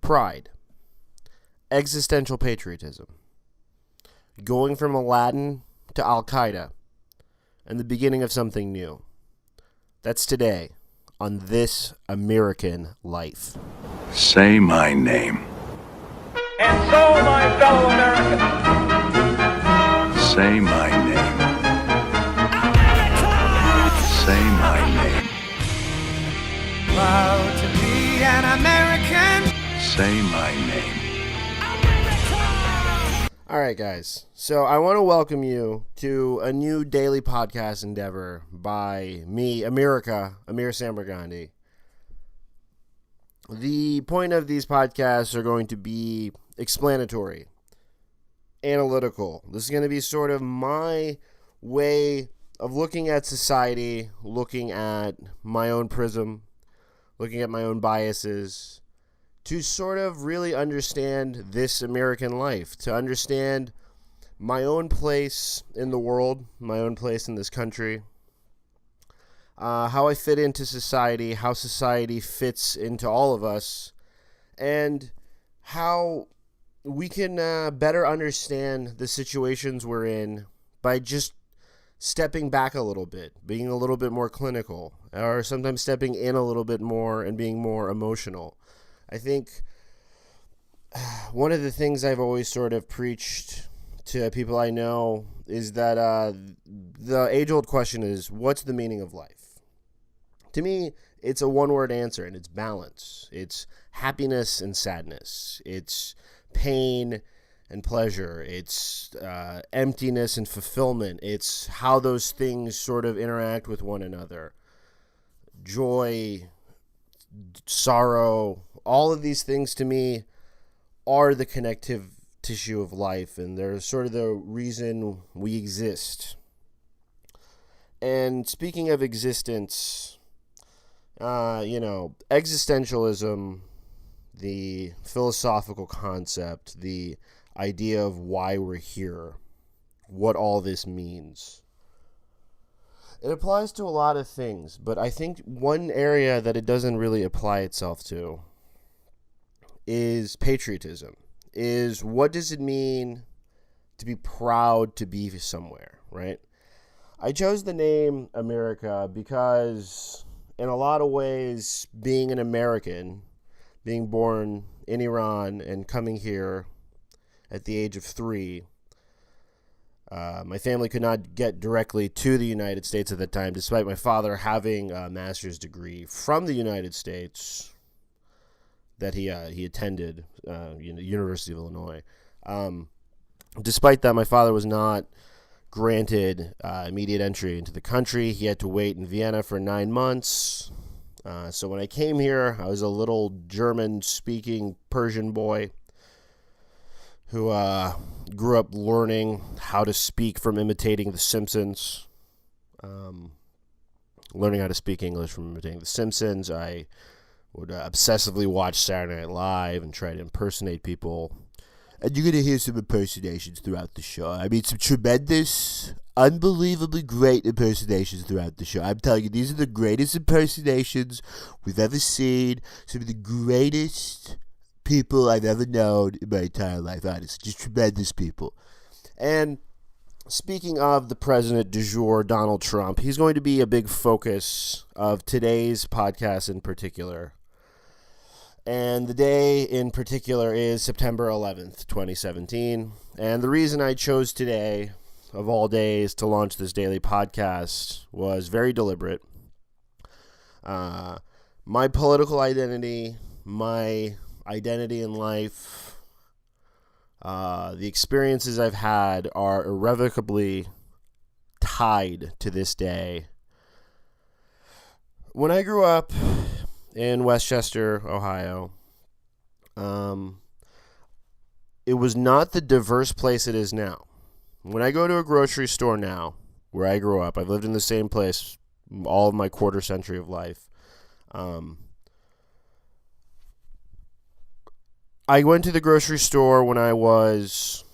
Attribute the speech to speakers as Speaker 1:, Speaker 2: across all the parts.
Speaker 1: Pride. Existential patriotism. Going from Aladdin to Al-Qaeda. And the beginning of something new. That's today on This American Life.
Speaker 2: Say my name.
Speaker 3: And so, my fellow Americans,
Speaker 2: Say my name. Say my name.
Speaker 4: Proud to be an American.
Speaker 2: Say my name.
Speaker 1: Alright guys, so I want to welcome you to a new daily podcast endeavor by me, Amirca, Amir Samarghandi. The point of these podcasts are going to be explanatory, analytical. This is going to be sort of my way of looking at society, looking at my own prism, looking at my own biases, to sort of really understand this American life, to understand my own place in the world, my own place in this country, how I fit into society, how society fits into all of us, and how we can better understand the situations we're in by just stepping back a little bit, being a little bit more clinical, or sometimes stepping in a little bit more and being more emotional. I think one of the things I've always sort of preached to people I know is that the age-old question is, what's the meaning of life? To me, it's a one-word answer, and it's balance. It's happiness and sadness. It's pain and pleasure. It's emptiness and fulfillment. It's how those things sort of interact with one another. Joy, sorrow, all of these things to me are the connective tissue of life, and they're sort of the reason we exist. And speaking of existence, existentialism, the philosophical concept, the idea of why we're here, what all this means. It applies to a lot of things, but I think one area that it doesn't really apply itself to is patriotism. Is what does it mean to be proud to be somewhere, right? I chose the name Amirca because in a lot of ways, being an American, being born in Iran and coming here at the age of 3, my family could not get directly to the United States at the time, despite my father having a master's degree from the United States that he attended, University of Illinois. Despite that, my father was not granted immediate entry into the country. He had to wait in Vienna for 9 months. So when I came here, I was a little German-speaking Persian boy who grew up learning how to speak from imitating The Simpsons, learning how to speak English from imitating The Simpsons. I would obsessively watch Saturday Night Live and try to impersonate people. And you're going to hear some impersonations throughout the show. I mean, some tremendous, unbelievably great impersonations throughout the show. I'm telling you, these are the greatest impersonations we've ever seen. Some of the greatest people I've ever known in my entire life, honestly. Just tremendous people. And speaking of the president du jour, Donald Trump, he's going to be a big focus of today's podcast in particular. And the day in particular is September 11th, 2017. And the reason I chose today, of all days, to launch this daily podcast was very deliberate. My political identity, my identity in life, the experiences I've had are irrevocably tied to this day. When I grew up in Westchester, Ohio, it was not the diverse place it is now. When I go to a grocery store now, where I grew up, I've lived in the same place all of my quarter century of life. I went to the grocery store when I was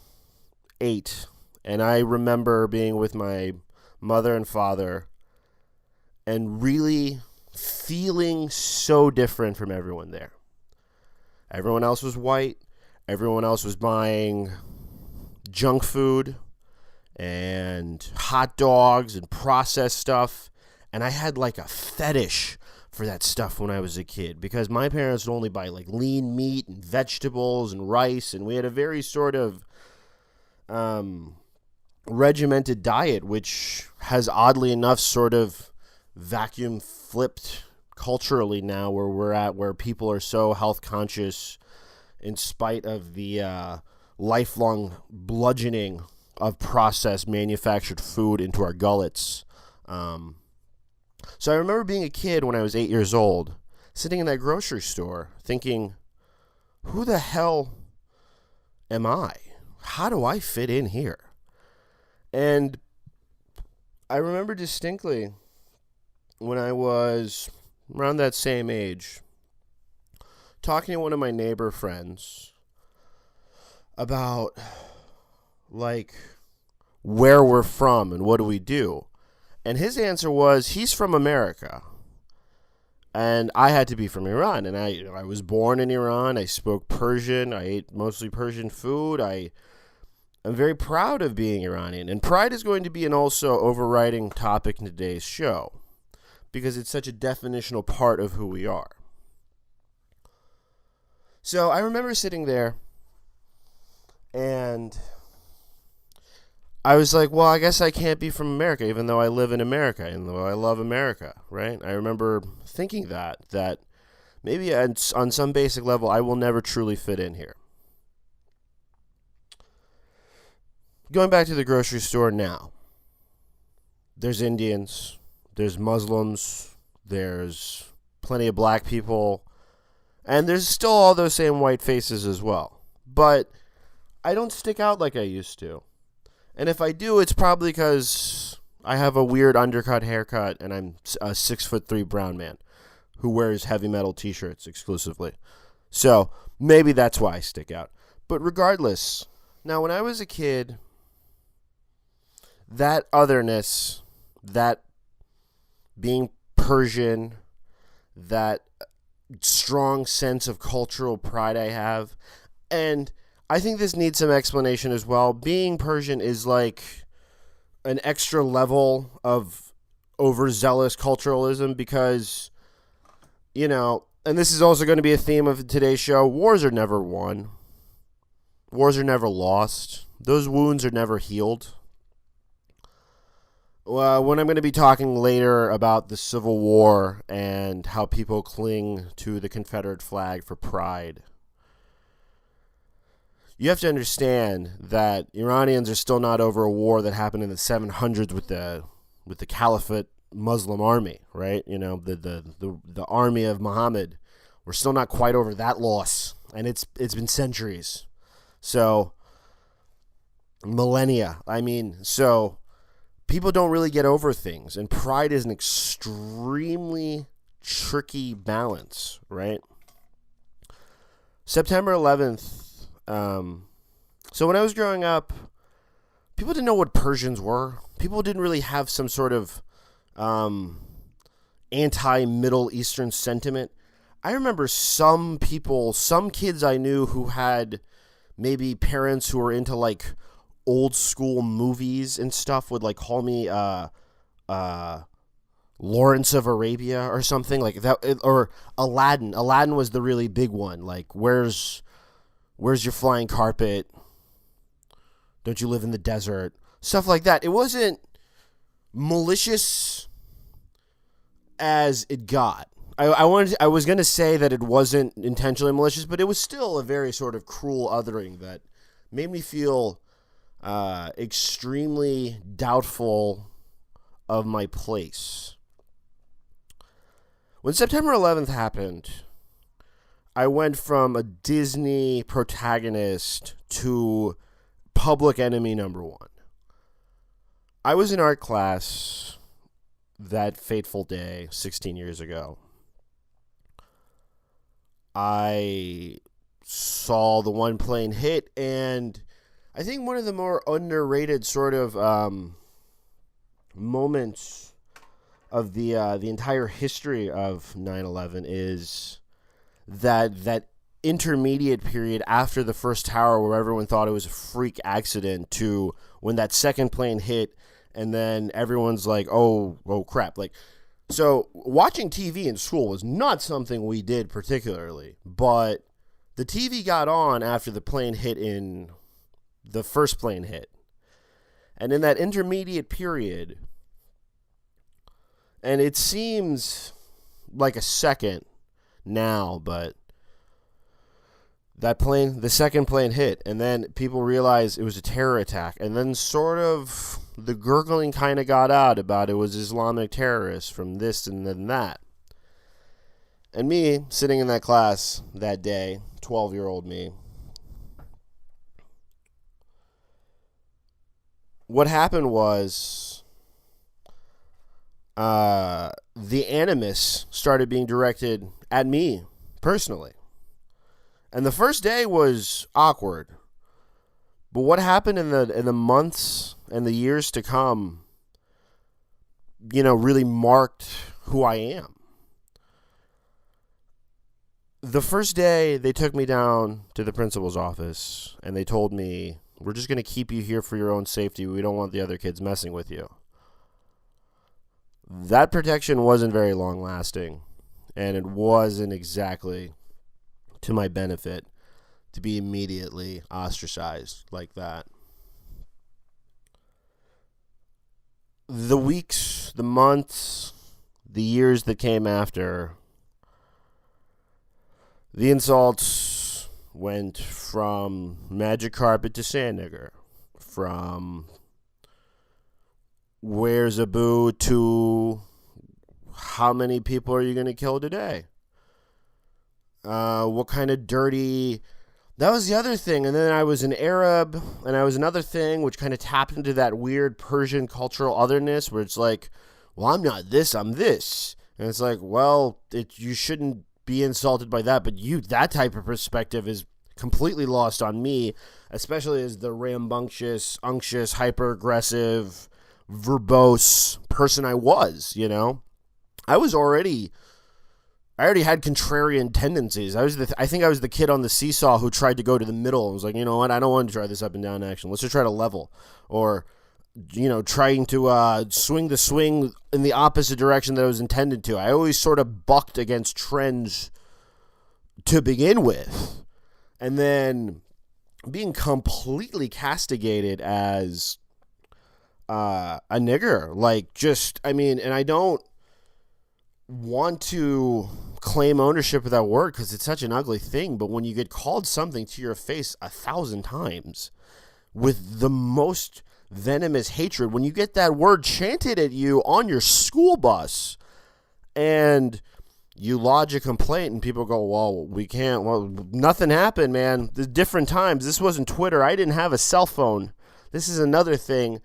Speaker 1: 8, and I remember being with my mother and father and really feeling so different from everyone there. Everyone else was white. Everyone else was buying junk food and hot dogs and processed stuff. And I had like a fetish for that stuff when I was a kid because my parents would only buy like lean meat and vegetables and rice. And we had a very sort of regimented diet, which has oddly enough sort of vacuum flipped culturally now where we're at, where people are so health conscious in spite of the lifelong bludgeoning of processed manufactured food into our gullets. So I remember being a kid when I was 8 years old, sitting in that grocery store thinking, who the hell am I? How do I fit in here? And I remember distinctly when I was around that same age, talking to one of my neighbor friends about, like, where we're from and what do we do. And his answer was, he's from America. And I had to be from Iran. And I was born in Iran. I spoke Persian. I ate mostly Persian food. I'm very proud of being Iranian. And pride is going to be an also overriding topic in today's show, because it's such a definitional part of who we are. So I remember sitting there, and I was like, well, I guess I can't be from America, even though I live in America, and though I love America, right? I remember thinking that maybe on some basic level, I will never truly fit in here. Going back to the grocery store now, there's Indians, there's Muslims, there's plenty of black people, and there's still all those same white faces as well. But I don't stick out like I used to. And if I do, it's probably because I have a weird undercut haircut and I'm a 6'3" brown man who wears heavy metal t-shirts exclusively. So maybe that's why I stick out. But regardless, now when I was a kid, that otherness, that being Persian, that strong sense of cultural pride I have, and I think this needs some explanation as well. Being Persian is like an extra level of overzealous culturalism because, you know, and this is also going to be a theme of today's show, wars are never won. Wars are never lost. Those wounds are never healed. When I'm going to be talking later about the Civil War and how people cling to the Confederate flag for pride, you have to understand that Iranians are still not over a war that happened in the 700s with the Caliphate Muslim army, right? You know, the army of Muhammad. We're still not quite over that loss, and it's been centuries. So millennia. So people don't really get over things, and pride is an extremely tricky balance, right? September 11th. So when I was growing up, people didn't know what Persians were. People didn't really have some sort of anti-Middle Eastern sentiment. I remember some kids I knew who had maybe parents who were into like old school movies and stuff would like call me Lawrence of Arabia or something like that, or Aladdin. Aladdin was the really big one. Like, where's your flying carpet? Don't you live in the desert? Stuff like that. It wasn't malicious as it got. I was going to say that it wasn't intentionally malicious, but it was still a very sort of cruel othering that made me feel extremely doubtful of my place. When September 11th happened, I went from a Disney protagonist to public enemy number one. I was in art class that fateful day 16 years ago. I saw the one plane hit, and I think one of the more underrated sort of moments of the entire history of 9/11 is that intermediate period after the first tower where everyone thought it was a freak accident to when that second plane hit, and then everyone's like, oh crap. Like, so watching TV in school was not something we did particularly, but the TV got on after the plane hit in the first plane hit. And in that intermediate period, and it seems like a second now, but the second plane hit, and then people realized it was a terror attack, and then sort of the gurgling kind of got out about it was Islamic terrorists from this and then that. And me, sitting in that class that day, 12-year-old me, what happened was the animus started being directed at me personally. And the first day was awkward. But what happened in the months and the years to come, really marked who I am. The first day, they took me down to the principal's office, and they told me, we're just going to keep you here for your own safety. We don't want the other kids messing with you. That protection wasn't very long lasting, and it wasn't exactly to my benefit to be immediately ostracized like that. The weeks, the months, the years that came after, the insults went from magic carpet to sand nigger, from where's a boo to how many people are you going to kill today? What kind of dirty... That was the other thing. And then I was an Arab, and I was another thing, which kind of tapped into that weird Persian cultural otherness, where it's like, well, I'm not this, I'm this. And it's like, well, you shouldn't be insulted by that, but that type of perspective is completely lost on me, especially as the rambunctious, unctuous, hyper-aggressive, verbose person I was, I already had contrarian tendencies. I think I was the kid on the seesaw who tried to go to the middle and was like, you know what, I don't want to try this up and down action. Let's just try to level. Or, trying to swing the swing in the opposite direction that I was intended to. I always sort of bucked against trends to begin with. And then being completely castigated as a nigger. And I don't want to claim ownership of that word because it's such an ugly thing, but when you get called something to your face 1,000 times with the most venomous hatred, when you get that word chanted at you on your school bus and you lodge a complaint and people go, nothing happened, man. There's different times. This wasn't Twitter. I didn't have a cell phone. This is another thing,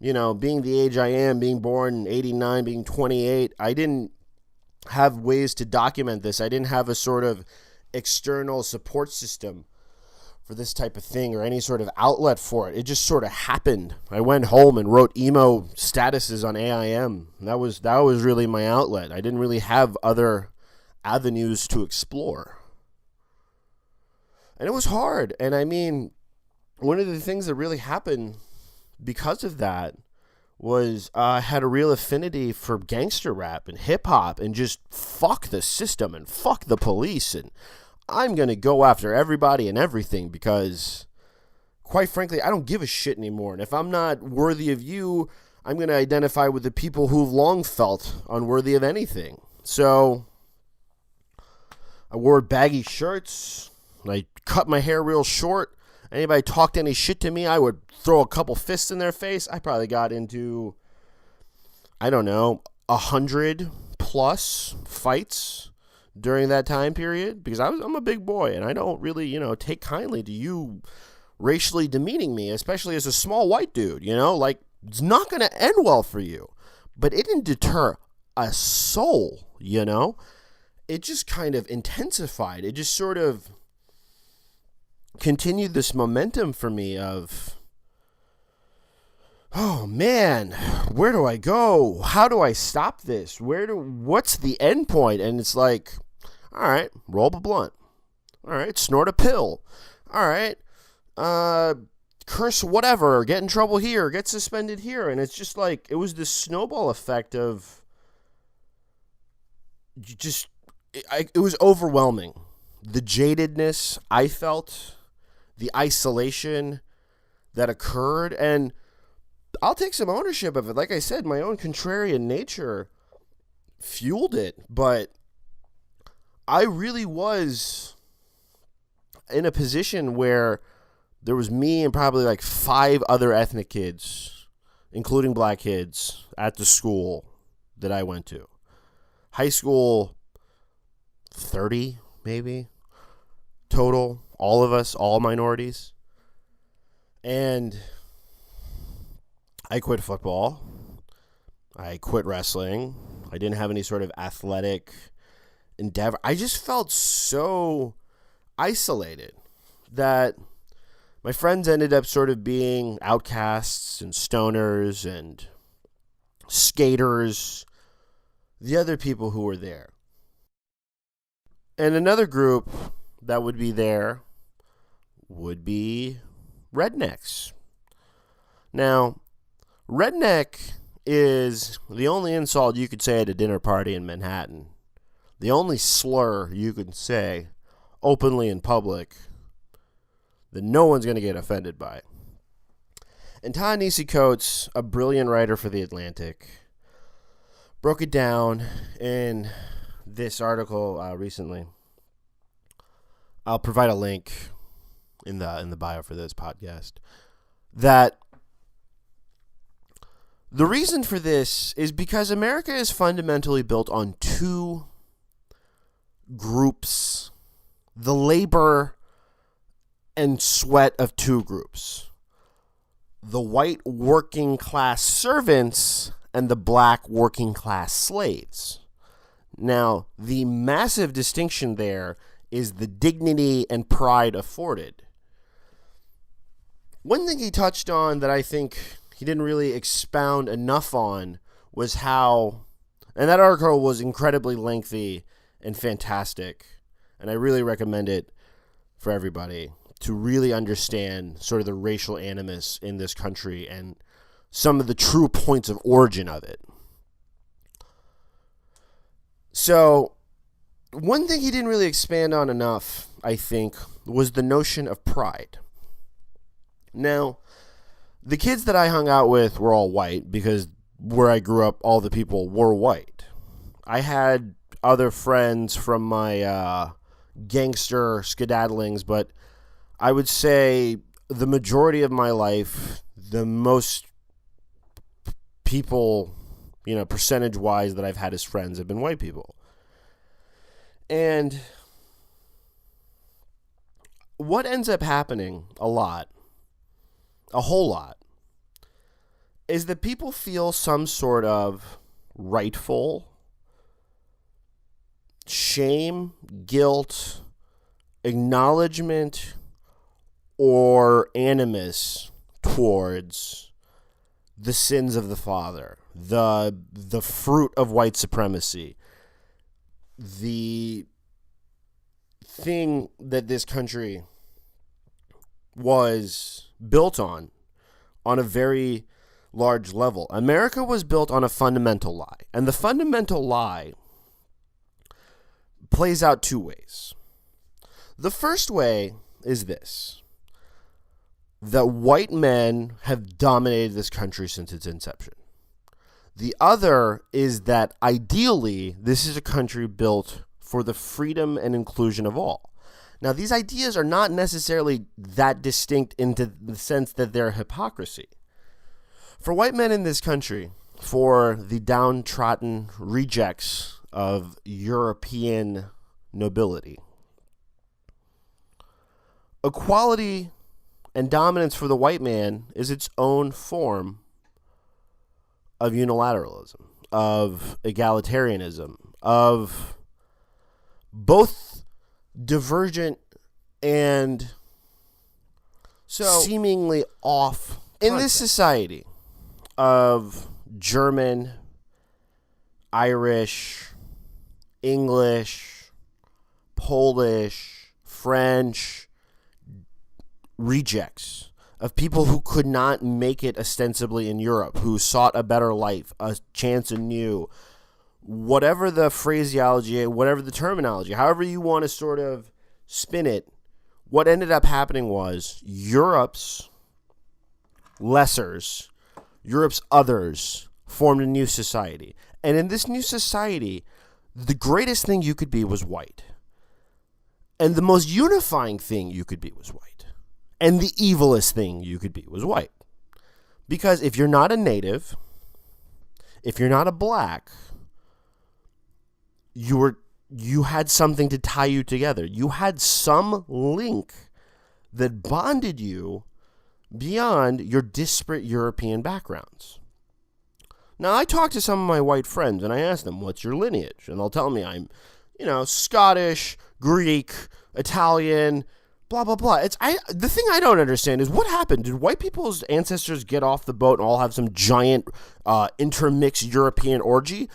Speaker 1: being the age I am, being born in 89, being 28, I didn't have ways to document this. I didn't have a sort of external support system for this type of thing or any sort of outlet for it. It just sort of happened. I went home and wrote emo statuses on AIM. That was really my outlet. I didn't really have other avenues to explore. And it was hard. And I mean, one of the things that really happened because of that was I had a real affinity for gangster rap and hip-hop and just fuck the system and fuck the police, and I'm going to go after everybody and everything because, quite frankly, I don't give a shit anymore. And if I'm not worthy of you, I'm going to identify with the people who've long felt unworthy of anything. So I wore baggy shirts, I cut my hair real short. Anybody talked any shit to me, I would throw a couple fists in their face. I probably got into, 100 plus fights during that time period because I'm a big boy and I don't really, take kindly to you racially demeaning me, especially as a small white dude, it's not going to end well for you. But it didn't deter a soul, It just kind of intensified. It just sort of continued this momentum for me of, oh man, where do I go? How do I stop this? What's the end point? And it's like, all right, roll up a blunt. All right, snort a pill. All right, curse whatever, get in trouble here, get suspended here. And it's just like, it was this snowball effect of it was overwhelming. The jadedness I felt, the isolation that occurred, and I'll take some ownership of it. Like I said, my own contrarian nature fueled it, but I really was in a position where there was me and probably like 5 other ethnic kids, including black kids, at the school that I went to. High school, 30 maybe total, all of us, all minorities. And I quit football. I quit wrestling. I didn't have any sort of athletic endeavor. I just felt so isolated that my friends ended up sort of being outcasts and stoners and skaters, the other people who were there. And another group that would be there would be rednecks. Now, redneck is the only insult you could say at a dinner party in Manhattan. The only slur you could say openly in public that no one's going to get offended by. And Ta-Nehisi Coates, a brilliant writer for The Atlantic, broke it down in this article recently. I'll provide a link in the bio for this podcast. That the reason for this is because America is fundamentally built on 2 groups, the labor and sweat of 2 groups. The white working class servants and the black working class slaves. Now, the massive distinction there is the dignity and pride afforded. One thing he touched on that I think he didn't really expound enough on was how, and that article was incredibly lengthy and fantastic, and I really recommend it for everybody to really understand sort of the racial animus in this country and some of the true points of origin of it. So, one thing he didn't really expand on enough, I think, was the notion of pride. Now, the kids that I hung out with were all white because where I grew up, all the people were white. I had other friends from my gangster skedaddlings, but I would say the majority of my life, the most people, percentage-wise that I've had as friends have been white people. And what ends up happening a whole lot, is that people feel some sort of rightful shame, guilt, acknowledgement, or animus towards the sins of the father, the fruit of white supremacy, the thing that this country was built on a very large level. America was built on a fundamental lie, and the fundamental lie plays out 2 ways. The first way is this: that white men have dominated this country since its inception. The other is that ideally, this is a country built for the freedom and inclusion of all. Now, these ideas are not necessarily that distinct into the sense that they're hypocrisy. For white men in this country, for the downtrodden rejects of European nobility, equality and dominance for the white man is its own form of unilateralism, of egalitarianism, of both divergent and seemingly off in this society of German, Irish, English, Polish, French rejects, of people who could not make it ostensibly in Europe, who sought a better life, a chance anew, whatever the phraseology, whatever the terminology, however you want to sort of spin it, what ended up happening was Europe's lessers, Europe's others, formed a new society. And in this new society, the greatest thing you could be was white. And the most unifying thing you could be was white. And the evilest thing you could be was white. Because if you're not a native, if you're not a black, you had something to tie you together. You had some link that bonded you beyond your disparate European backgrounds. Now, I talk to some of my white friends, and I ask them, what's your lineage? And they'll tell me I'm, Scottish, Greek, Italian, blah, blah, blah. The thing I don't understand is what happened? Did white people's ancestors get off the boat and all have some giant intermixed European orgy?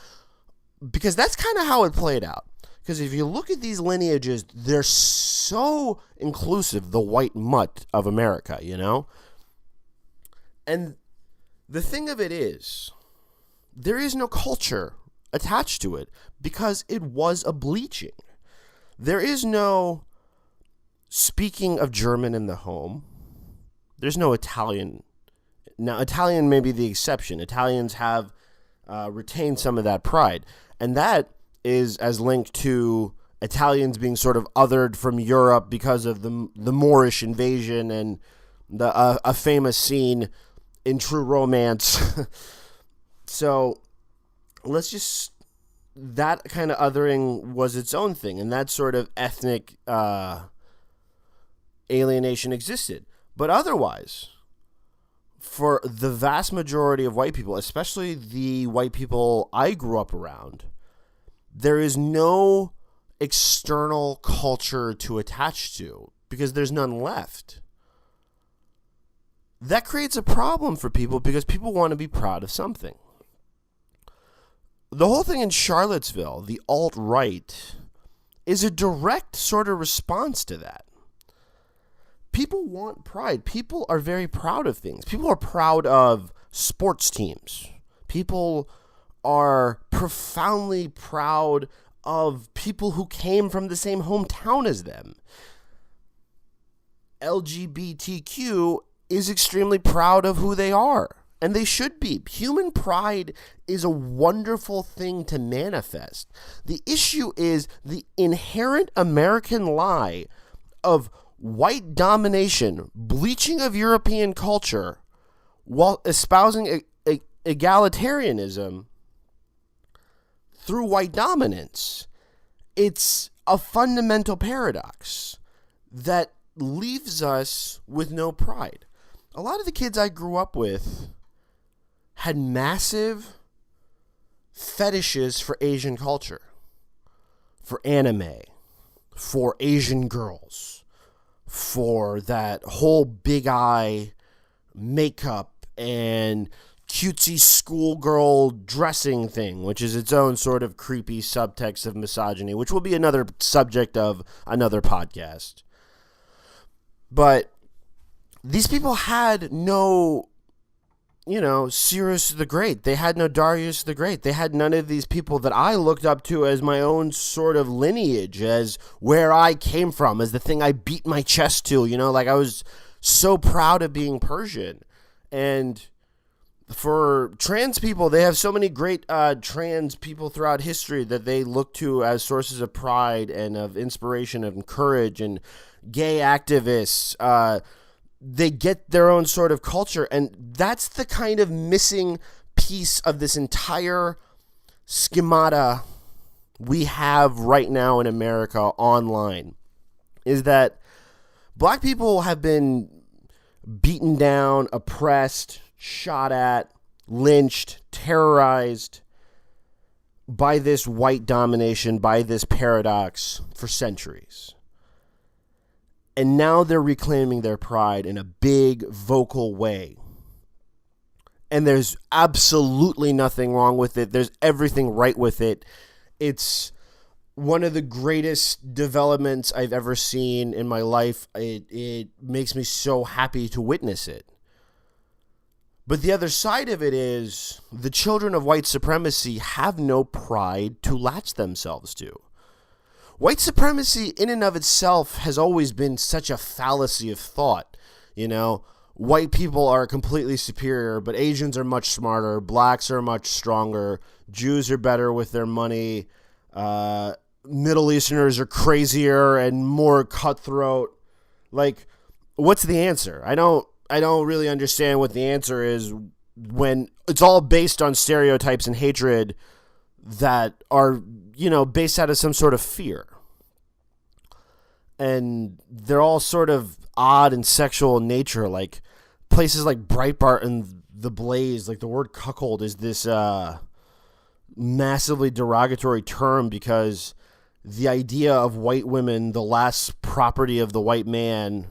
Speaker 1: Because that's kind of how it played out. Because if you look at these lineages, they're so inclusive, the white mutt of America, And the thing of it is, there is no culture attached to it because it was a bleaching. There is no speaking of German in the home. There's no Italian. Now, Italian may be the exception. Italians have retained some of that pride. And that is as linked to Italians being sort of othered from Europe because of the Moorish invasion and a famous scene in True Romance. So that kind of othering was its own thing, and that sort of ethnic alienation existed. But otherwise, for the vast majority of white people, especially the white people I grew up around, there is no external culture to attach to because there's none left. That creates a problem for people because people want to be proud of something. The whole thing in Charlottesville, the alt-right, is a direct sort of response to that. People want pride. People are very proud of things. People are proud of sports teams. People are profoundly proud of people who came from the same hometown as them. LGBTQ is extremely proud of who they are. And they should be. Human pride is a wonderful thing to manifest. The issue is the inherent American lie of white domination, bleaching of European culture, while espousing egalitarianism through white dominance. It's a fundamental paradox that leaves us with no pride. A lot of the kids I grew up with had massive fetishes for Asian culture, for anime, for Asian girls, for that whole big eye makeup and cutesy schoolgirl dressing thing, which is its own sort of creepy subtext of misogyny, which will be another subject of another podcast. But these people had no, Cyrus the Great. They had no Darius the Great. They had none of these people that I looked up to as my own sort of lineage, as where I came from, as the thing I beat my chest to, like I was so proud of being Persian. And for trans people, they have so many great trans people throughout history that they look to as sources of pride and of inspiration and courage, and gay activists. They get their own sort of culture, and that's the kind of missing piece of this entire schemata we have right now in America online, is that black people have been beaten down, oppressed, shot at, lynched, terrorized by this white domination, by this paradox for centuries. And now they're reclaiming their pride in a big, vocal way. And there's absolutely nothing wrong with it. There's everything right with it. It's one of the greatest developments I've ever seen in my life. It makes me so happy to witness it. But the other side of it is the children of white supremacy have no pride to latch themselves to. White supremacy in and of itself has always been such a fallacy of thought. You know, white people are completely superior, but Asians are much smarter. Blacks are much stronger. Jews are better with their money. Middle Easterners are crazier and more cutthroat. Like, what's the answer? I don't really understand what the answer is when it's all based on stereotypes and hatred that are, based out of some sort of fear. And they're all sort of odd and sexual in nature. Like places like Breitbart and The Blaze, like the word cuckold is this massively derogatory term because the idea of white women, the last property of the white man,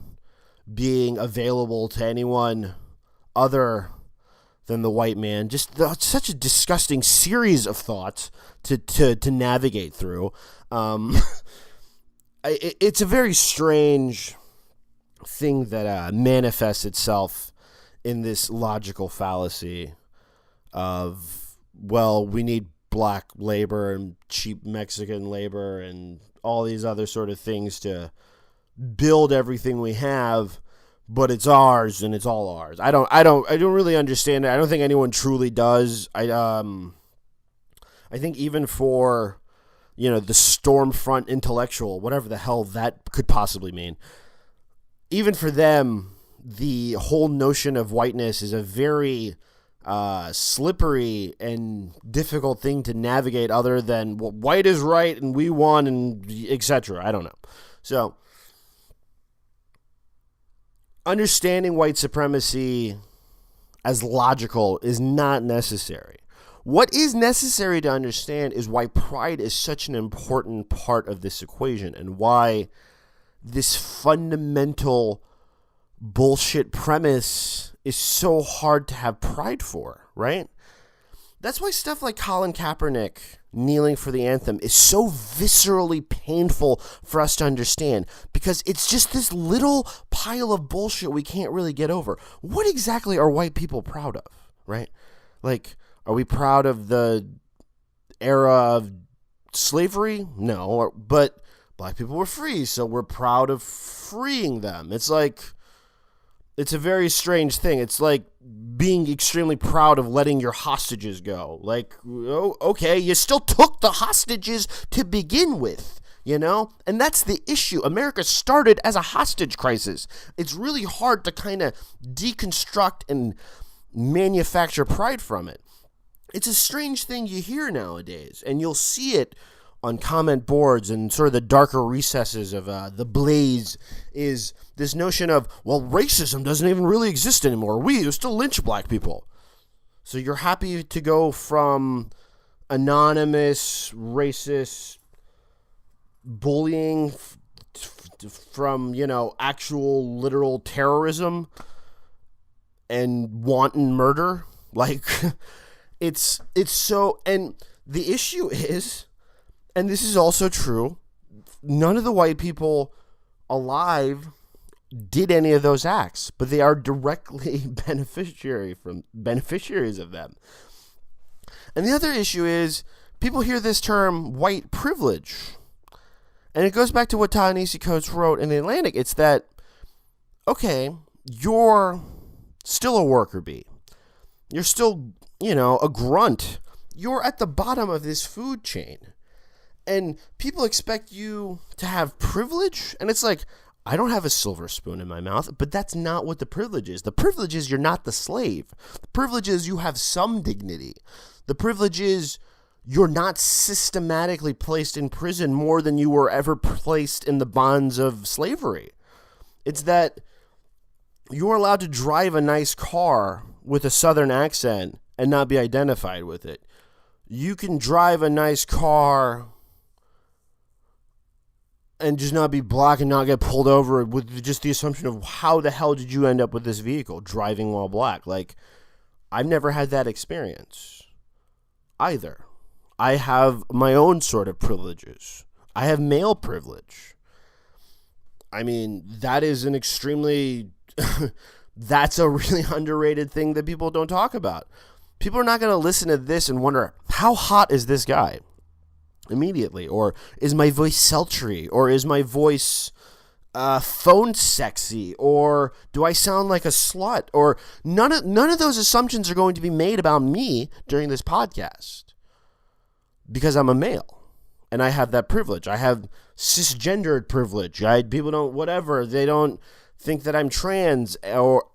Speaker 1: being available to anyone other than the white man, just such a disgusting series of thoughts to navigate through. It's a very strange thing that manifests itself in this logical fallacy of, well, we need black labor and cheap Mexican labor and all these other sort of things to build everything we have, but it's ours and it's all ours. I don't really understand it. I don't think anyone truly does. I think even for, the Stormfront intellectual, whatever the hell that could possibly mean, even for them, the whole notion of whiteness is a very slippery and difficult thing to navigate, other than, well, white is right and we won and etc. I don't know. So understanding white supremacy as logical is not necessary. What is necessary to understand is why pride is such an important part of this equation and why this fundamental bullshit premise is so hard to have pride for, right? That's why stuff like Colin Kaepernick kneeling for the anthem is so viscerally painful for us to understand, because it's just this little pile of bullshit we can't really get over. What exactly are white people proud of, right? Like, are we proud of the era of slavery? No, but black people were free, so we're proud of freeing them. It's like, it's a very strange thing. It's like being extremely proud of letting your hostages go. Like, oh, okay, you still took the hostages to begin with, And that's the issue. America started as a hostage crisis. It's really hard to kind of deconstruct and manufacture pride from it. It's a strange thing you hear nowadays, and you'll see it on comment boards and sort of the darker recesses of The Blaze, is this notion of, well, racism doesn't even really exist anymore. We still lynch black people. So you're happy to go from anonymous racist bullying from, actual literal terrorism and wanton murder? Like, it's so, and the issue is, and this is also true, none of the white people alive did any of those acts, but they are directly beneficiaries of them. And the other issue is, people hear this term white privilege, and it goes back to what Ta-Nehisi Coates wrote in The Atlantic. It's that, okay, you're still a worker bee. You're still, a grunt. You're at the bottom of this food chain. And people expect you to have privilege. And it's like, I don't have a silver spoon in my mouth, but that's not what the privilege is. The privilege is you're not the slave. The privilege is you have some dignity. The privilege is you're not systematically placed in prison more than you were ever placed in the bonds of slavery. It's that you're allowed to drive a nice car with a Southern accent and not be identified with it. You can drive a nice car and just not be black and not get pulled over with just the assumption of, how the hell did you end up with this vehicle driving while black? Like, I've never had that experience either. I have my own sort of privileges. I have male privilege. I mean, that is an extremely, that's a really underrated thing that people don't talk about. People are not going to listen to this and wonder, how hot is this guy? Immediately. Or is my voice sultry? Or is my voice phone sexy? Or do I sound like a slut? Or none of those assumptions are going to be made about me during this podcast. Because I'm a male. And I have that privilege. I have cisgendered privilege. People don't, whatever. They don't think that I'm trans. Or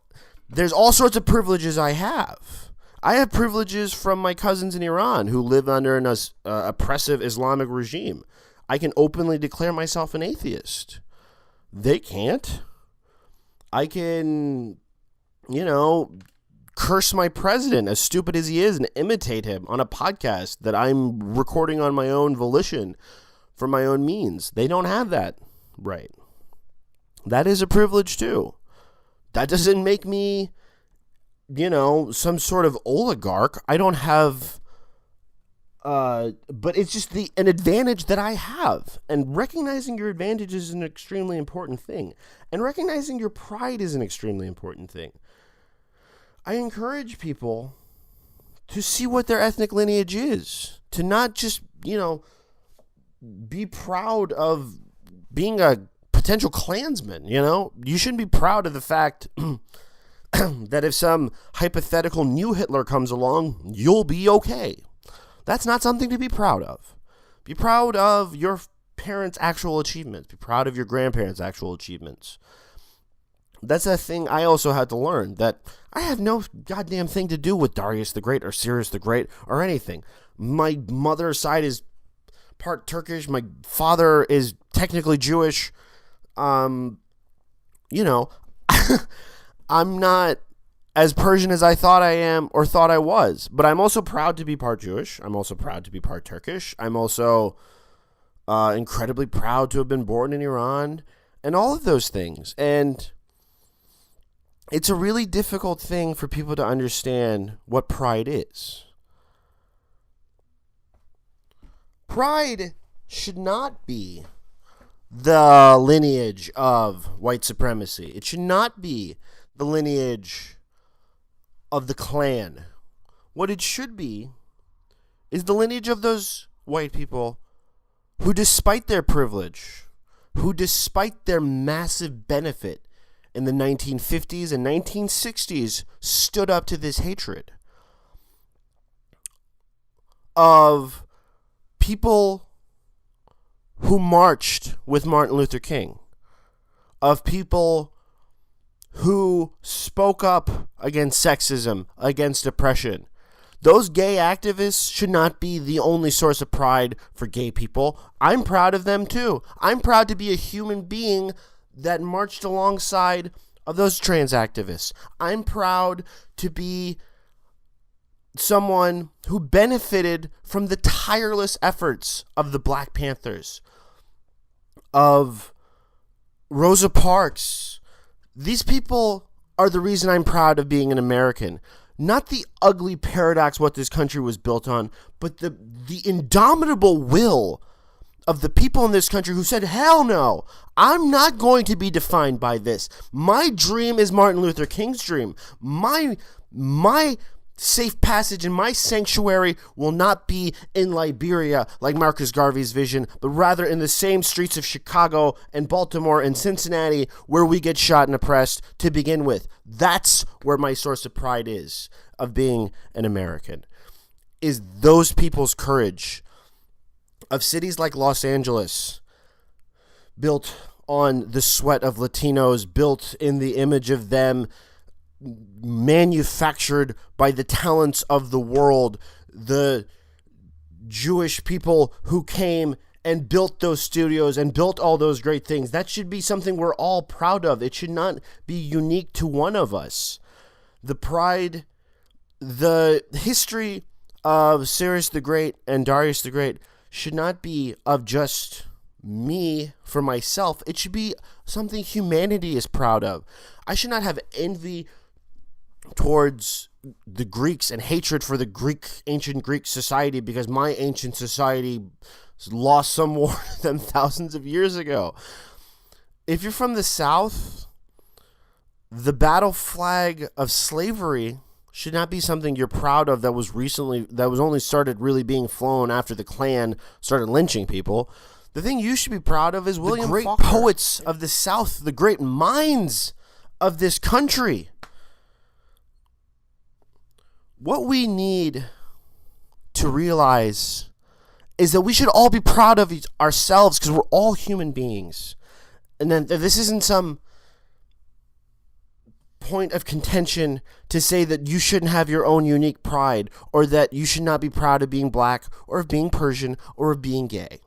Speaker 1: there's all sorts of privileges I have. I have privileges from my cousins in Iran who live under an oppressive Islamic regime. I can openly declare myself an atheist. They can't. I can, curse my president, as stupid as he is, and imitate him on a podcast that I'm recording on my own volition for my own means. They don't have that right. That is a privilege too. That doesn't make me, some sort of oligarch. I don't have, but it's just an advantage that I have. And recognizing your advantage is an extremely important thing. And recognizing your pride is an extremely important thing. I encourage people to see what their ethnic lineage is. To not just, be proud of being a potential Klansman, You shouldn't be proud of the fact that if some hypothetical new Hitler comes along, you'll be okay. That's not something to be proud of. Be proud of your parents' actual achievements. Be proud of your grandparents' actual achievements. That's a thing I also had to learn, that I have no goddamn thing to do with Darius the Great or Cyrus the Great or anything. My mother's side is part Turkish. My father is technically Jewish. I'm not as Persian as I thought I am or thought I was, but I'm also proud to be part Jewish. I'm also proud to be part Turkish. I'm also incredibly proud to have been born in Iran and all of those things. And it's a really difficult thing for people to understand what pride is. Pride should not be the lineage of white supremacy. It should not be the lineage of the Klan. What it should be is the lineage of those white people who, despite their privilege, who, despite their massive benefit in the 1950s and 1960s, stood up to this hatred of people who marched with Martin Luther King, of people who spoke up against sexism, against oppression. Those gay activists should not be the only source of pride for gay people. I'm proud of them too. I'm proud to be a human being that marched alongside of those trans activists. I'm proud to be someone who benefited from the tireless efforts of the Black Panthers, of Rosa Parks. These people are the reason I'm proud of being an American. Not the ugly paradox what this country was built on, but the indomitable will of the people in this country who said, hell no, I'm not going to be defined by this. My dream is Martin Luther King's dream. My safe passage and my sanctuary will not be in Liberia like Marcus Garvey's vision, but rather in the same streets of Chicago and Baltimore and Cincinnati where we get shot and oppressed to begin with. That's where my source of pride is of being an American, is those people's courage, of cities like Los Angeles, built on the sweat of Latinos, built in the image of them, manufactured by the talents of the world, the Jewish people who came and built those studios and built all those great things. That should be something we're all proud of. It should not be unique to one of us. The pride, the history of Cyrus the Great and Darius the Great should not be of just me for myself. It should be something humanity is proud of. I should not have envy towards the Greeks and hatred for the ancient Greek society because my ancient society lost some war to them thousands of years ago. If you're from the South, the battle flag of slavery should not be something you're proud of that was only started really being flown after the Klan started lynching people. The thing you should be proud of is William Faulkner. The great poets of the South, the great minds of this country. What we need to realize is that we should all be proud of ourselves because we're all human beings. And then this isn't some point of contention to say that you shouldn't have your own unique pride or that you should not be proud of being black or of being Persian or of being gay.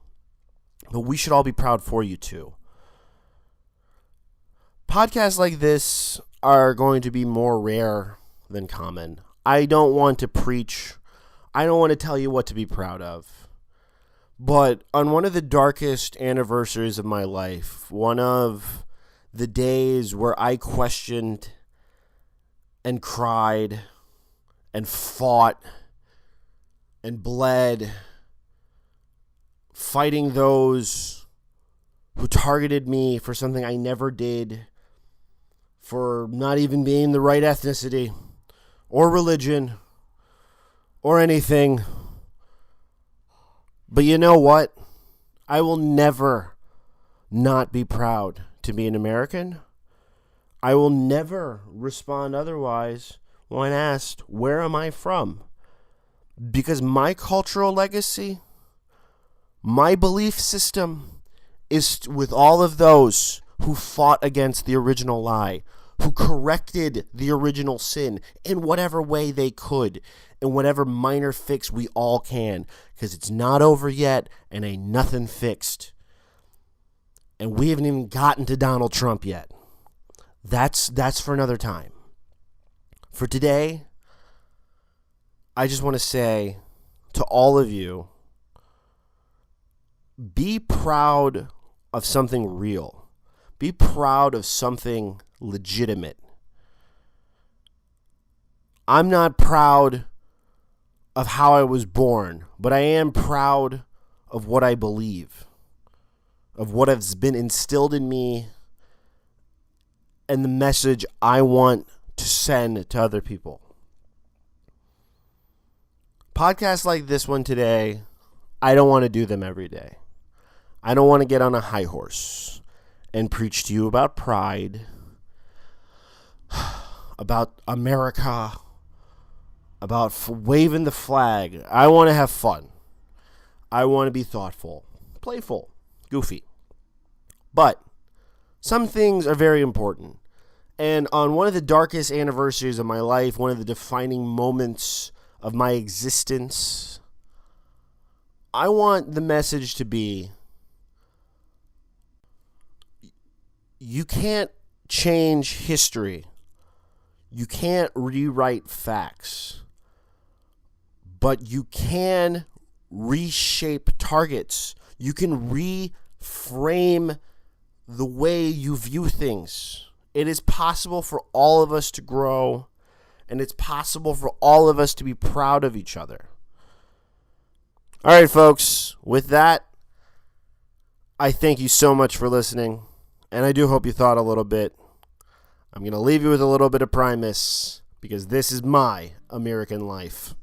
Speaker 1: But we should all be proud for you too. Podcasts like this are going to be more rare than common. I don't want to preach. I don't want to tell you what to be proud of. But on one of the darkest anniversaries of my life, one of the days where I questioned and cried and fought and bled, fighting those who targeted me for something I never did, for not even being the right ethnicity or religion or anything. But you know what? I will never not be proud to be an American. I will never respond otherwise when asked, where am I from? Because my cultural legacy, my belief system is with all of those who fought against the original lie, who corrected the original sin in whatever way they could, in whatever minor fix we all can, because it's not over yet and ain't nothing fixed. And we haven't even gotten to Donald Trump yet. That's for another time. For today, I just want to say to all of you, be proud of something real. Be proud of something legitimate. I'm not proud of how I was born, but I am proud of what I believe, of what has been instilled in me, and the message I want to send to other people. Podcasts like this one today, I don't want to do them every day. I don't want to get on a high horse and preach to you about pride, about America, about waving the flag. I want to have fun. I want to be thoughtful, playful, goofy. But some things are very important. And on one of the darkest anniversaries of my life, one of the defining moments of my existence, I want the message to be, you can't change history. You can't rewrite facts. But you can reshape targets. You can reframe the way you view things. It is possible for all of us to grow, and it's possible for all of us to be proud of each other. All right, folks, with that, I thank you so much for listening, and I do hope you thought a little bit. I'm going to leave you with a little bit of Primus, because this is my American life.